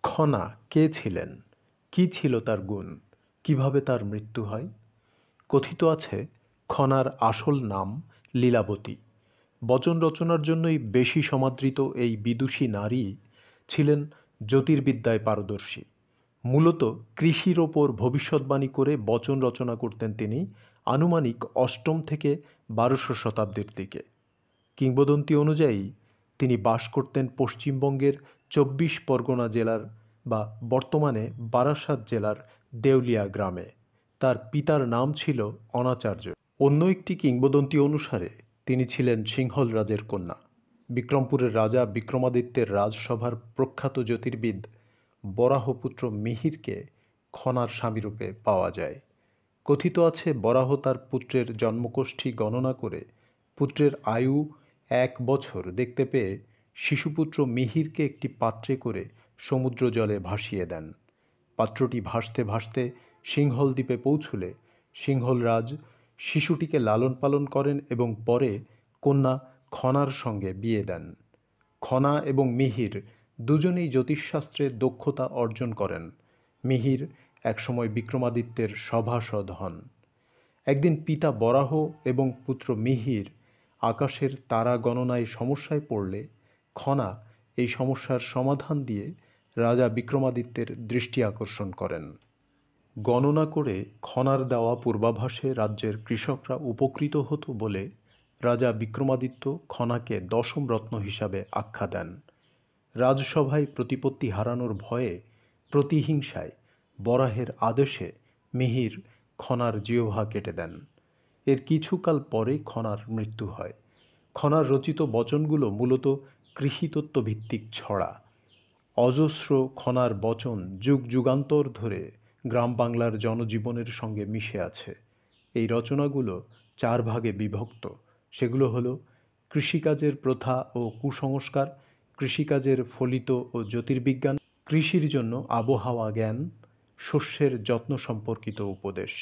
খনা কে ছিলেন? কী ছিল তার গুণ? কিভাবে তার মৃত্যু হয়? কথিত আছে খনার আসল নাম লীলাবতী। বচন রচনার জন্যই বেশি সমাদৃত এই বিদুষী নারী ছিলেন জ্যোতির্বিদ্যায় পারদর্শী। মূলত কৃষির ওপর ভবিষ্যদ্বাণী করে বচন রচনা করতেন তিনি আনুমানিক অষ্টম থেকে 1200 শতাব্দীর দিকে। কিংবদন্তি অনুযায়ী তিনি বাস করতেন পশ্চিমবঙ্গের 24 পরগনা জেলার বা বর্তমানে বারাসাত জেলার দেউলিয়া গ্রামে। তার পিতার নাম ছিল অনাচার্য। অন্য একটি কিংবদন্তি অনুসারে তিনি ছিলেন সিংহল রাজের কন্যা। বিক্রমপুরের রাজা বিক্রমাদিত্যের রাজসভার প্রখ্যাত জ্যোতির্বিদ বরাহপুত্র মিহিরকে খনার স্বামীরূপে পাওয়া যায়। কথিত আছে বরাহ তার পুত্রের জন্মকোষ্ঠী গণনা করে পুত্রের আয়ু 1 বছর দেখতে পেয়ে শিশুপুত্র মিহিরকে একটি পাত্রে করে সমুদ্র জলে ভাসিয়ে দেন। পাত্রটি ভাসতে ভাসতে সিংহল দ্বীপে পৌঁছলে সিংহল রাজ শিশুটিকে লালন পালন করেন এবং পরে কন্যা খনার সঙ্গে বিয়ে দেন। খনা এবং মিহির দুজনেই জ্যোতিষশাস্ত্রে দক্ষতা অর্জন করেন। মিহির একসময় বিক্রমাদিত্যের সভাসদ হন। একদিন পিতা বরাহ এবং পুত্র মিহির আকাশের তারা গণনায় সমস্যায় পড়লে খনা এই সমস্যার সমাধান দিয়ে রাজা বিক্রমাদিত্যের দৃষ্টি আকর্ষণ করেন। গণনা করে খনার দেওয়া পূর্বাভাসে রাজ্যের কৃষকরা উপকৃত হতো বলে রাজা বিক্রমাদিত্য খনাকে দশম রত্ন হিসাবে আখ্যা দেন। রাজসভায় প্রতিপত্তি হারানোর ভয়ে প্রতিহিংসায় বরাহের আদেশে মিহির খনার জিহ্বা কেটে দেন। এর কিছুকাল পরে খনার মৃত্যু হয়। খনার রচিত বচনগুলো মূলত কৃষিতত্ত্ব ভিত্তিক ছড়া। অজস্র খনার বচন যুগ যুগান্তর ধরে গ্রাম বাংলার জনজীবনের সঙ্গে মিশে আছে। এই রচনাগুলো 4 ভাগে বিভক্ত। সেগুলো হলো কৃষিকাজের প্রথা ও কুসংস্কার, কৃষিকাজের ফলিত ও জ্যোতির্বিজ্ঞান, কৃষির জন্য আবহাওয়া জ্ঞান, শস্যের যত্ন সম্পর্কিত উপদেশ।